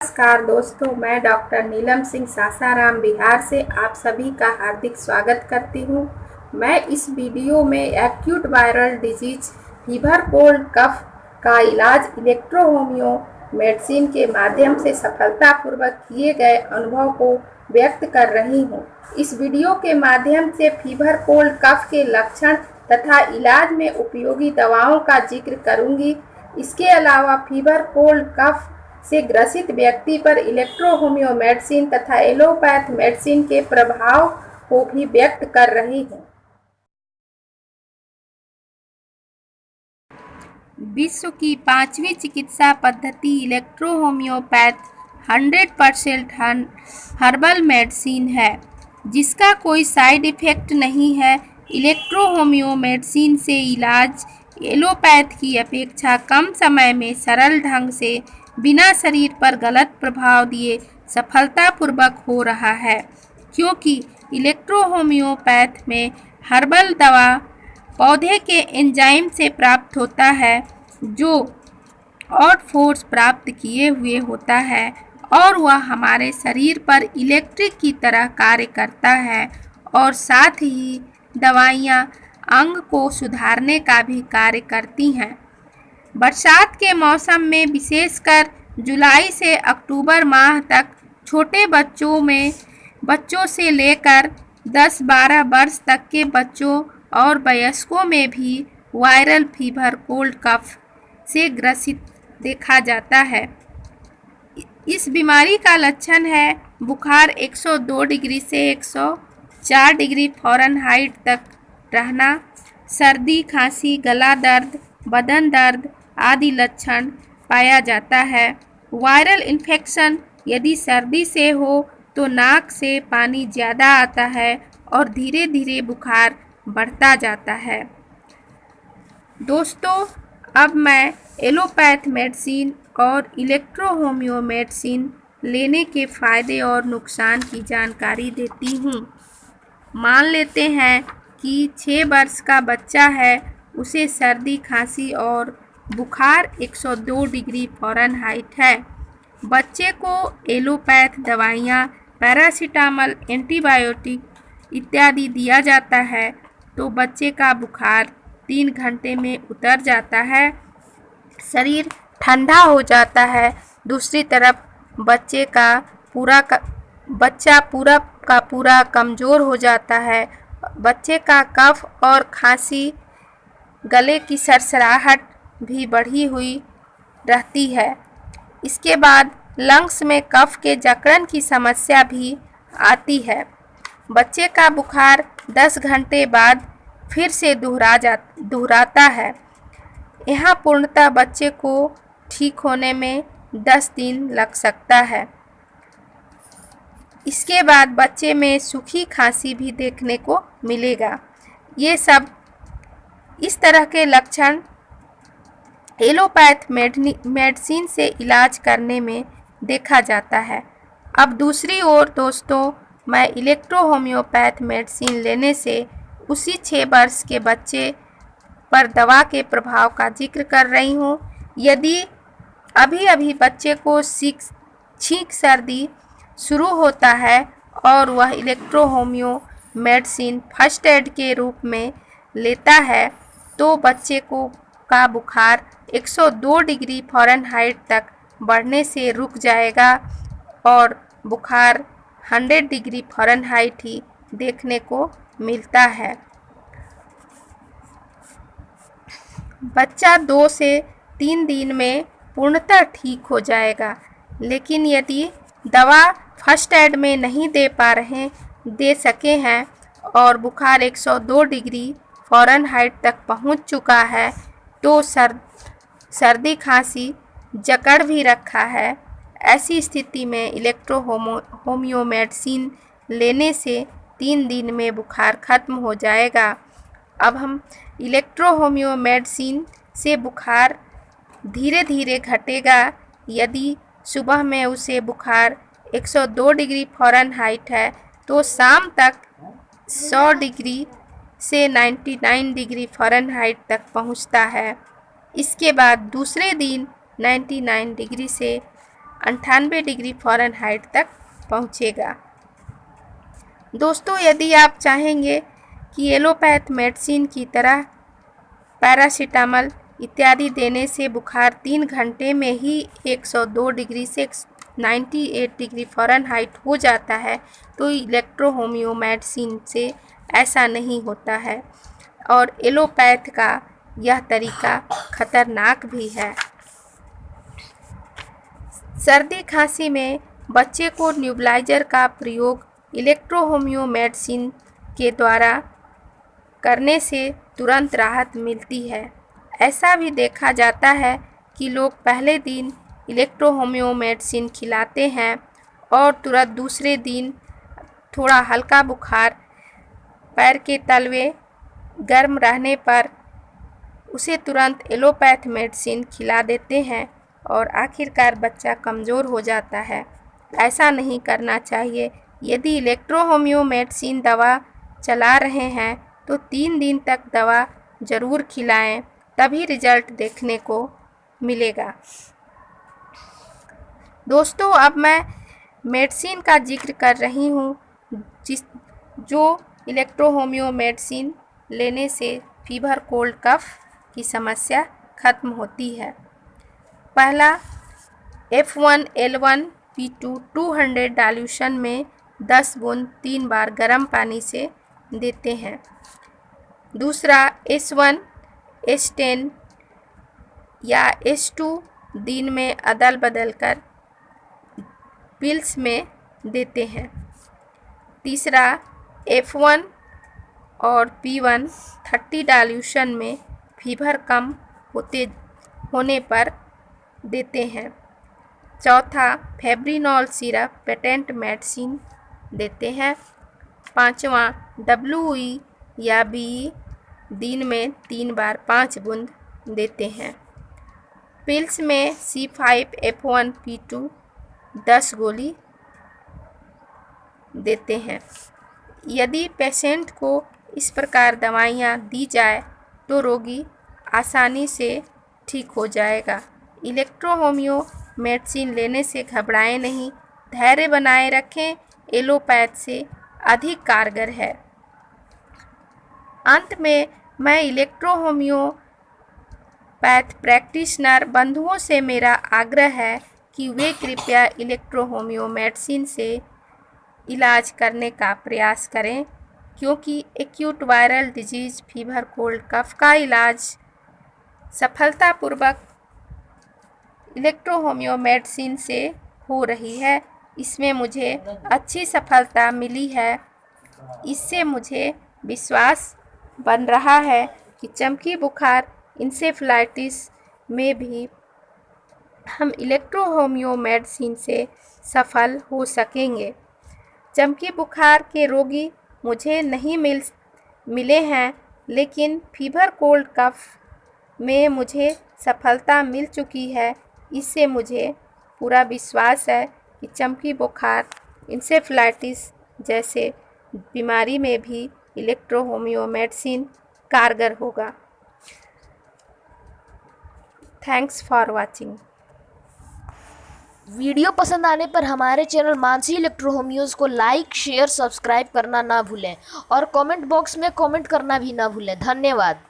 नमस्कार दोस्तों, मैं डॉक्टर नीलम सिंह सासाराम बिहार से आप सभी का हार्दिक स्वागत करती हूँ। मैं इस वीडियो में acute viral disease fever cold cough का इलाज इलेक्ट्रो होम्यो मेडिसिन के माध्यम से सफलतापूर्वक किए गए अनुभव को व्यक्त कर रही हूँ। इस वीडियो के माध्यम से फीवर कोल्ड कफ के लक्षण तथा इलाज में उपयोगी दवाओं का जिक्र करूँगी। इसके अलावा फीवर कोल्ड कफ से ग्रसित व्यक्ति पर इलेक्ट्रो होम्यो मेडिसिन तथा एलोपैथ मेडिसिन के प्रभाव को भी व्यक्त कर रही हूँ। विश्व की 5वीं चिकित्सा पद्धति इलेक्ट्रो होम्योपैथ 100% हर्बल मेडिसिन है, जिसका कोई साइड इफेक्ट नहीं है। इलेक्ट्रो होम्यो मेडिसिन से इलाज एलोपैथ की अपेक्षा कम समय में सरल ढंग से बिना शरीर पर गलत प्रभाव दिए सफलतापूर्वक हो रहा है, क्योंकि इलेक्ट्रो होम्योपैथ में हर्बल दवा पौधे के एंजाइम से प्राप्त होता है, जो और फोर्स प्राप्त किए हुए होता है और वह हमारे शरीर पर इलेक्ट्रिक की तरह कार्य करता है और साथ ही दवाइयाँ अंग को सुधारने का भी कार्य करती हैं। बरसात के मौसम में विशेषकर जुलाई से अक्टूबर माह तक छोटे बच्चों से लेकर 10-12 वर्ष तक के बच्चों और वयस्कों में भी वायरल फीवर कोल्ड कफ से ग्रसित देखा जाता है। इस बीमारी का लक्षण है बुखार 102 डिग्री से 104 डिग्री फ़ारेनहाइट तक रहना, सर्दी, खांसी, गला दर्द, बदन दर्द आदि लक्षण पाया जाता है। वायरल इन्फेक्शन यदि सर्दी से हो तो नाक से पानी ज़्यादा आता है और धीरे धीरे बुखार बढ़ता जाता है। दोस्तों, अब मैं एलोपैथ मेडिसिन और इलेक्ट्रो होम्यो मेडिसिन लेने के फ़ायदे और नुकसान की जानकारी देती हूँ। मान लेते हैं कि 6 वर्ष का बच्चा है, उसे सर्दी, खांसी और बुखार 102 डिग्री फ़ारेनहाइट है। बच्चे को एलोपैथ दवाइयाँ, पैरासीटामोल, एंटीबायोटिक इत्यादि दिया जाता है तो बच्चे का बुखार 3 घंटे में उतर जाता है, शरीर ठंडा हो जाता है। दूसरी तरफ बच्चा पूरा का पूरा कमज़ोर हो जाता है। बच्चे का कफ और खांसी, गले की सरसराहट भी बढ़ी हुई रहती है। इसके बाद लंग्स में कफ के जकड़न की समस्या भी आती है। बच्चे का बुखार 10 घंटे बाद फिर से दोहराता है। यहाँ पूर्णतः बच्चे को ठीक होने में 10 दिन लग सकता है। इसके बाद बच्चे में सूखी खांसी भी देखने को मिलेगा। ये सब इस तरह के लक्षण एलोपैथ मेडिसिन से इलाज करने में देखा जाता है। अब दूसरी ओर दोस्तों, मैं इलेक्ट्रो होम्योपैथ मेडिसिन लेने से उसी 6 वर्ष के बच्चे पर दवा के प्रभाव का जिक्र कर रही हूँ। यदि अभी बच्चे को छींक सर्दी शुरू होता है और वह electro homeo medicine first aid के रूप में लेता है तो बच्चे का बुखार 102 डिग्री फ़ारेनहाइट तक बढ़ने से रुक जाएगा और बुखार 100 डिग्री फ़ारेनहाइट ही देखने को मिलता है। बच्चा 2 से 3 दिन में पूर्णतः ठीक हो जाएगा। लेकिन यदि दवा फर्स्ट एड में नहीं दे सके हैं और बुखार 102 डिग्री फ़ारेनहाइट तक पहुंच चुका है तो सर्दी, खांसी जकड़ भी रखा है, ऐसी स्थिति में इलेक्ट्रो होम्यो मेडिसिन लेने से 3 दिन में बुखार खत्म हो जाएगा। अब हम इलेक्ट्रो होम्यो मेडिसिन से बुखार धीरे धीरे घटेगा। यदि सुबह में उसे बुखार 102 डिग्री फ़ारेनहाइट है तो शाम तक 100 डिग्री से 99 डिग्री फ़ारेनहाइट तक पहुंचता है। इसके बाद दूसरे दिन 99 डिग्री से 98 डिग्री फ़ारेनहाइट तक पहुँचेगा। दोस्तों, यदि आप चाहेंगे कि एलोपैथ मेडिसिन की तरह पैरासीटामोल इत्यादि देने से बुखार 3 घंटे में ही 102 डिग्री से 98 डिग्री फ़ारेनहाइट हो जाता है, तो इलेक्ट्रो होम्यो मेडिसिन से ऐसा नहीं होता है और एलोपैथ का यह तरीका खतरनाक भी है। सर्दी खांसी में बच्चे को न्यूबलाइजर का प्रयोग इलेक्ट्रो होम्यो मेडिसिन के द्वारा करने से तुरंत राहत मिलती है। ऐसा भी देखा जाता है कि लोग पहले दिन इलेक्ट्रो होम्यो मेडिसिन खिलाते हैं और तुरंत दूसरे दिन थोड़ा हल्का बुखार, पैर के तलवे गर्म रहने पर उसे तुरंत एलोपैथ मेडिसिन खिला देते हैं और आखिरकार बच्चा कमज़ोर हो जाता है। ऐसा नहीं करना चाहिए। यदि इलेक्ट्रो होम्यो मेडिसिन दवा चला रहे हैं तो 3 दिन तक दवा ज़रूर खिलाएं, तभी रिजल्ट देखने को मिलेगा। दोस्तों, अब मैं मेडिसिन का जिक्र कर रही हूँ जो इलेक्ट्रो होम्यो मेडिसिन लेने से फीवर, कोल्ड, कफ की समस्या खत्म होती है। पहला F1L1P2 200 डाल्यूशन में 10 बूंद 3 बार गर्म पानी से देते हैं। दूसरा S1 S10 या S2 दिन में अदल बदल कर पिल्स में देते हैं। तीसरा F1 और P1 30 डाल्यूशन में फीवर कम होने पर देते हैं। चौथा फेब्रिनॉल सिरप पेटेंट मेडिसिन देते हैं। पांचवा WE या BE दिन में 3 बार 5 बूंद देते हैं। पिल्स में C5F1P2 10 गोली देते हैं। यदि पेशेंट को इस प्रकार दवाइयाँ दी जाए तो रोगी आसानी से ठीक हो जाएगा। इलेक्ट्रो होम्यो मेडिसिन लेने से घबराएं नहीं, धैर्य बनाए रखें, एलोपैथ से अधिक कारगर है। अंत में मैं इलेक्ट्रो होम्योपैथ प्रैक्टिशनर बंधुओं से मेरा आग्रह है कि वे कृपया इलेक्ट्रो होम्यो मेडिसिन से इलाज करने का प्रयास करें, क्योंकि acute viral disease fever, cold, cough का इलाज सफलतापूर्वक इलेक्ट्रो होम्यो मेडिसिन से हो रही है। इसमें मुझे अच्छी सफलता मिली है। इससे मुझे विश्वास बन रहा है कि चमकी बुखार, इंसेफ्लाइटिस में भी हम इलेक्ट्रो होम्यो मेडिसिन से सफल हो सकेंगे। चमकी बुखार के रोगी मुझे नहीं मिले हैं, लेकिन फीवर, कोल्ड, कफ में मुझे सफलता मिल चुकी है। इससे मुझे पूरा विश्वास है कि चमकी बुखार, इंसेफ्लाइटिस जैसे बीमारी में भी इलेक्ट्रो होम्यो मेडिसिन कारगर होगा। Thanks for watching. वीडियो पसंद आने पर हमारे चैनल मानसी इलेक्ट्रो होम्योज को लाइक, शेयर, सब्सक्राइब करना ना भूलें और कमेंट बॉक्स में कमेंट करना भी ना भूलें। धन्यवाद।